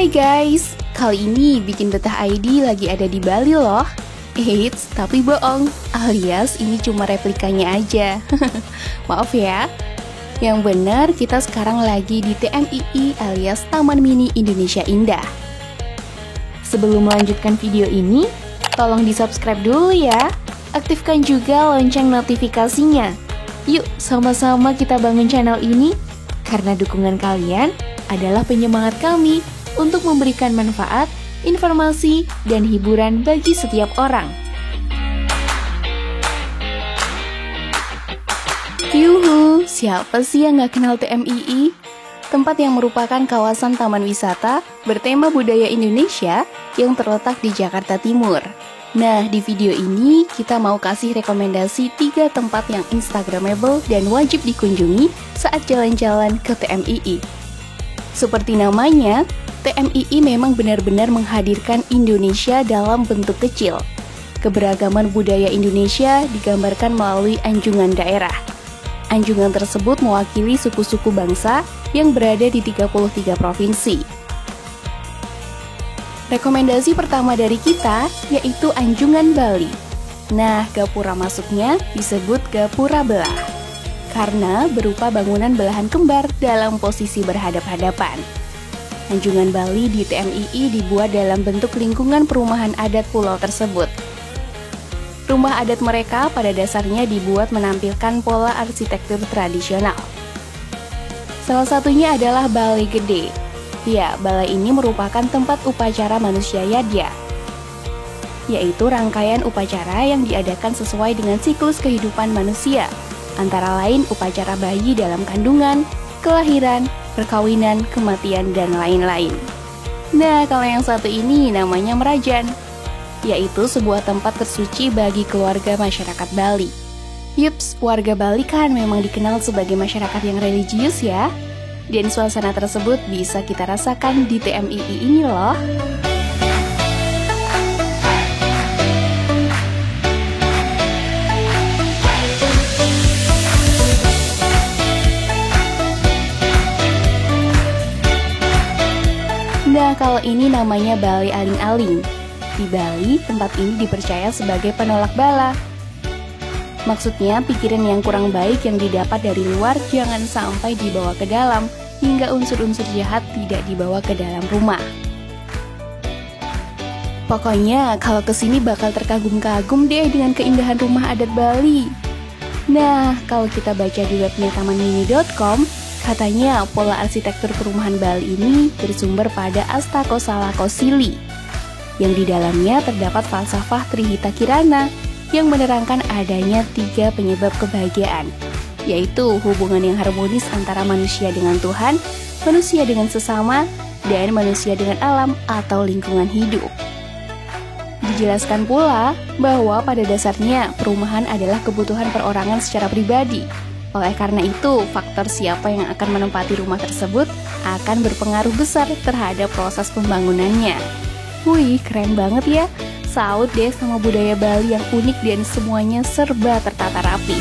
Hai guys, kali ini Bikin Betah ID lagi ada di Bali loh. Eits, tapi bohong, alias ini cuma replikanya aja. Maaf ya. Yang benar kita sekarang lagi di TMII alias Taman Mini Indonesia Indah. Sebelum melanjutkan video ini, tolong di-subscribe dulu ya. Aktifkan juga lonceng notifikasinya. Yuk, sama-sama kita bangun channel ini. Karena dukungan kalian adalah penyemangat kami untuk memberikan manfaat, informasi, dan hiburan bagi setiap orang. Yuhu, siapa sih yang gak kenal TMII? Tempat yang merupakan kawasan taman wisata bertema budaya Indonesia yang terletak di Jakarta Timur. Nah, di video ini kita mau kasih rekomendasi 3 tempat yang instagramable dan wajib dikunjungi saat jalan-jalan ke TMII. Seperti namanya, TMII memang benar-benar menghadirkan Indonesia dalam bentuk kecil. Keberagaman budaya Indonesia digambarkan melalui anjungan daerah. Anjungan tersebut mewakili suku-suku bangsa yang berada di 33 provinsi. Rekomendasi pertama dari kita yaitu Anjungan Bali. Nah, gapura masuknya disebut gapura belah, karena berupa bangunan belahan kembar dalam posisi berhadap-hadapan. Anjungan Bali di TMII dibuat dalam bentuk lingkungan perumahan adat pulau tersebut. Rumah adat mereka pada dasarnya dibuat menampilkan pola arsitektur tradisional. Salah satunya adalah Balai Gede. Ya, balai ini merupakan tempat upacara manusia yadya, yaitu rangkaian upacara yang diadakan sesuai dengan siklus kehidupan manusia, antara lain upacara bayi dalam kandungan, kelahiran, perkawinan, kematian, dan lain-lain. Nah, kalau yang satu ini namanya Merajan, yaitu sebuah tempat tersuci bagi keluarga masyarakat Bali. Yups, warga Bali kan memang dikenal sebagai masyarakat yang religius ya. Dan suasana tersebut bisa kita rasakan di TMII ini loh. Nah, kalau ini namanya Balai Aling-Aling. Di Bali, tempat ini dipercaya sebagai penolak bala. Maksudnya, pikiran yang kurang baik yang didapat dari luar jangan sampai dibawa ke dalam, hingga unsur-unsur jahat tidak dibawa ke dalam rumah. Pokoknya, kalau kesini bakal terkagum-kagum deh dengan keindahan rumah adat Bali. Nah, kalau kita baca di webnya tamanmini.com, katanya pola arsitektur perumahan Bali ini bersumber pada Astakosalakosili, yang di dalamnya terdapat falsafah Trihita Kirana yang menerangkan adanya 3 penyebab kebahagiaan, yaitu hubungan yang harmonis antara manusia dengan Tuhan, manusia dengan sesama, dan manusia dengan alam atau lingkungan hidup. Dijelaskan pula bahwa pada dasarnya perumahan adalah kebutuhan perorangan secara pribadi. Oleh karena itu, faktor siapa yang akan menempati rumah tersebut akan berpengaruh besar terhadap proses pembangunannya. Wih, keren banget ya. Saut deh sama budaya Bali yang unik dan semuanya serba tertata rapi.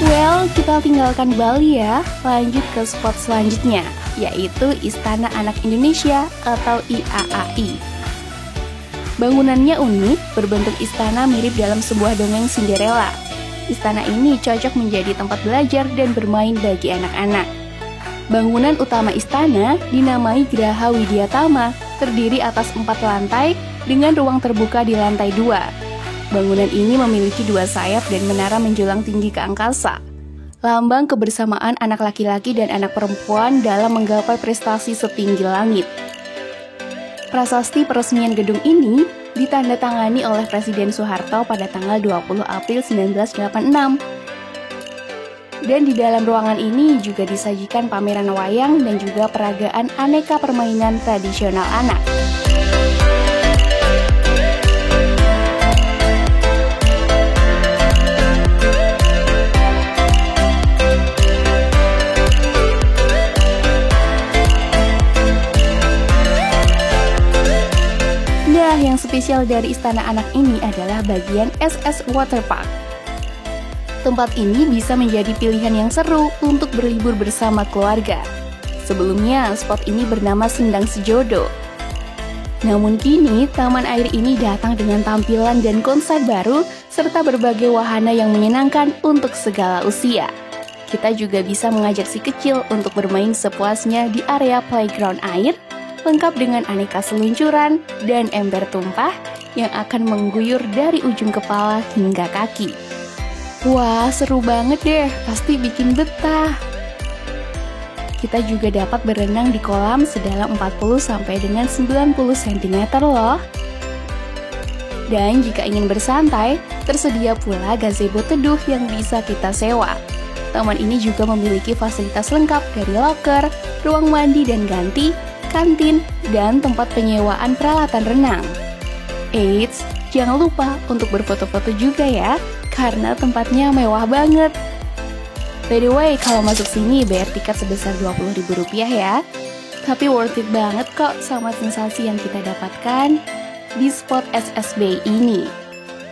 Well, kita tinggalkan Bali ya. Lanjut ke spot selanjutnya, yaitu Istana Anak Indonesia atau IAAI. Bangunannya unik, berbentuk istana mirip dalam sebuah dongeng Cinderella. Istana ini cocok menjadi tempat belajar dan bermain bagi anak-anak. Bangunan utama istana dinamai Graha Widyatama, terdiri atas 4 lantai dengan ruang terbuka di lantai 2. Bangunan ini memiliki 2 sayap dan menara menjulang tinggi ke angkasa. Lambang kebersamaan anak laki-laki dan anak perempuan dalam menggapai prestasi setinggi langit. Prasasti peresmian gedung ini ditandatangani oleh Presiden Soeharto pada tanggal 20 April 1986. Dan di dalam ruangan ini juga disajikan pameran wayang dan juga peragaan aneka permainan tradisional anak. Nah, yang spesial dari Istana Anak ini adalah bagian SS Waterpark. Tempat ini bisa menjadi pilihan yang seru untuk berlibur bersama keluarga. Sebelumnya, spot ini bernama Sendang Sejodo. Namun kini, taman air ini datang dengan tampilan dan konsep baru, serta berbagai wahana yang menyenangkan untuk segala usia. Kita juga bisa mengajak si kecil untuk bermain sepuasnya di area playground air, lengkap dengan aneka seluncuran dan ember tumpah yang akan mengguyur dari ujung kepala hingga kaki. Wah, seru banget deh, pasti bikin betah. Kita juga dapat berenang di kolam sedalam 40 sampai dengan 90 cm loh. Dan jika ingin bersantai, tersedia pula gazebo teduh yang bisa kita sewa. Taman ini juga memiliki fasilitas lengkap dari loker, ruang mandi dan ganti, kantin, dan tempat penyewaan peralatan renang. Eits, jangan lupa untuk berfoto-foto juga ya, karena tempatnya mewah banget. By the way, kalau masuk sini bayar tiket sebesar Rp20.000 ya. Tapi worth it banget kok sama sensasi yang kita dapatkan di spot SSB ini.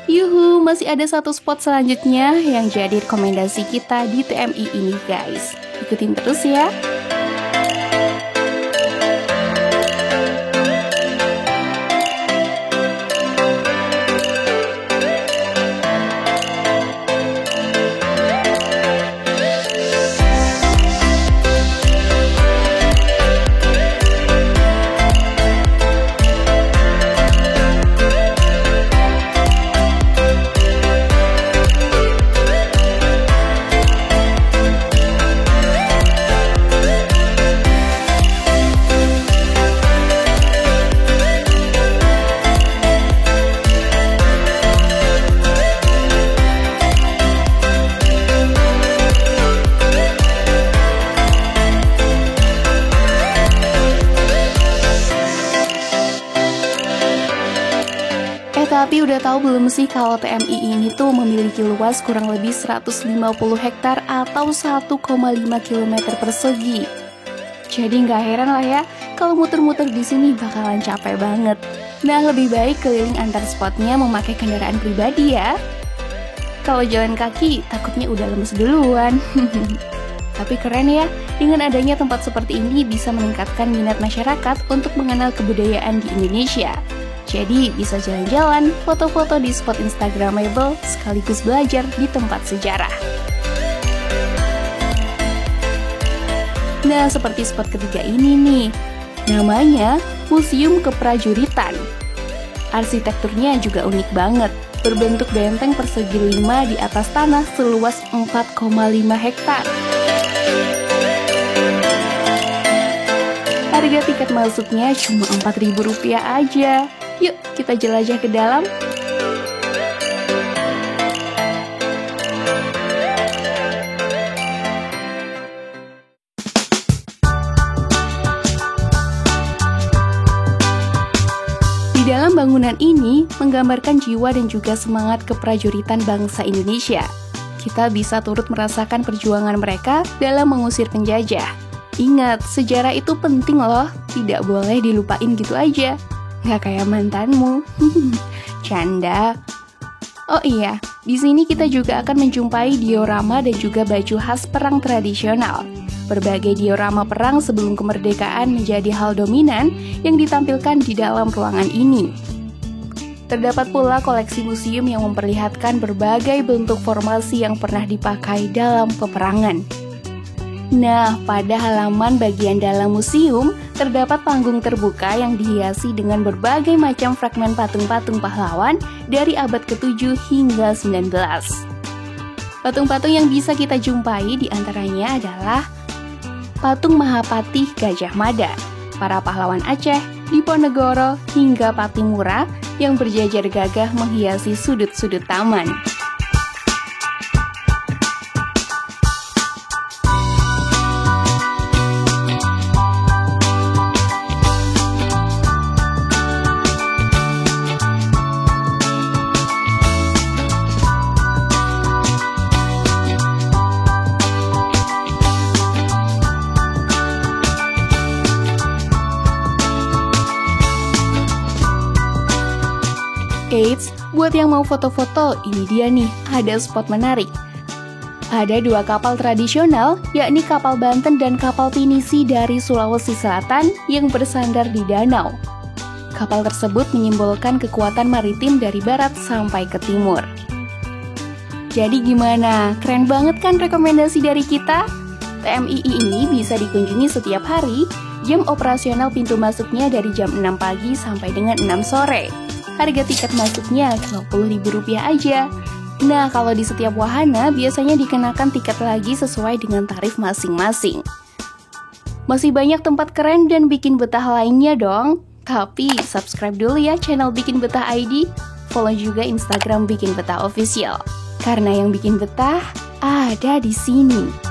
Yuhu, masih ada satu spot selanjutnya yang jadi rekomendasi kita di TMI ini guys. Ikutin terus ya. Tapi udah tahu belum sih kalau TMI ini tuh memiliki luas kurang lebih 150 hektar atau 1,5 km persegi. Jadi nggak heran lah ya kalau muter-muter di sini bakalan capek banget. Nah, lebih baik keliling antar spotnya memakai kendaraan pribadi ya. Kalau jalan kaki takutnya udah lemes duluan. Tapi keren ya, dengan adanya tempat seperti ini bisa meningkatkan minat masyarakat untuk mengenal kebudayaan di Indonesia. Jadi bisa jalan-jalan, foto-foto di spot instagramable, sekaligus belajar di tempat sejarah. Nah, seperti spot ketiga ini nih, namanya Museum Keprajuritan. Arsitekturnya juga unik banget, berbentuk benteng persegi 5 di atas tanah seluas 4,5 hektar. Harga tiket masuknya cuma Rp4.000 aja. Yuk, kita jelajah ke dalam. Di dalam bangunan ini menggambarkan jiwa dan juga semangat keprajuritan bangsa Indonesia. Kita bisa turut merasakan perjuangan mereka dalam mengusir penjajah. Ingat, sejarah itu penting loh, tidak boleh dilupain gitu aja. Nggak kayak mantanmu. Canda. Oh iya, di sini kita juga akan menjumpai diorama dan juga baju khas perang tradisional. Berbagai diorama perang sebelum kemerdekaan menjadi hal dominan yang ditampilkan di dalam ruangan ini. Terdapat pula koleksi museum yang memperlihatkan berbagai bentuk formasi yang pernah dipakai dalam peperangan. Nah, pada halaman bagian dalam museum, terdapat panggung terbuka yang dihiasi dengan berbagai macam fragmen patung-patung pahlawan dari abad ke-7 hingga 19. Patung-patung yang bisa kita jumpai diantaranya adalah patung Mahapatih Gajah Mada, para pahlawan Aceh, Diponegoro, hingga Patimura yang berjajar gagah menghiasi sudut-sudut taman. Eits, buat yang mau foto-foto, ini dia nih, ada spot menarik. Ada dua kapal tradisional, yakni kapal Banten dan kapal Pinisi dari Sulawesi Selatan yang bersandar di danau. Kapal tersebut menyimbolkan kekuatan maritim dari barat sampai ke timur. Jadi gimana? Keren banget kan rekomendasi dari kita? TMII ini bisa dikunjungi setiap hari, jam operasional pintu masuknya dari jam 6 pagi sampai dengan 6 sore. Harga tiket masuknya Rp20.000 aja. Nah, kalau di setiap wahana biasanya dikenakan tiket lagi sesuai dengan tarif masing-masing. Masih banyak tempat keren dan bikin betah lainnya dong. Tapi subscribe dulu ya channel Bikin Betah ID, follow juga Instagram Bikin Betah Official. Karena yang bikin betah ada di sini.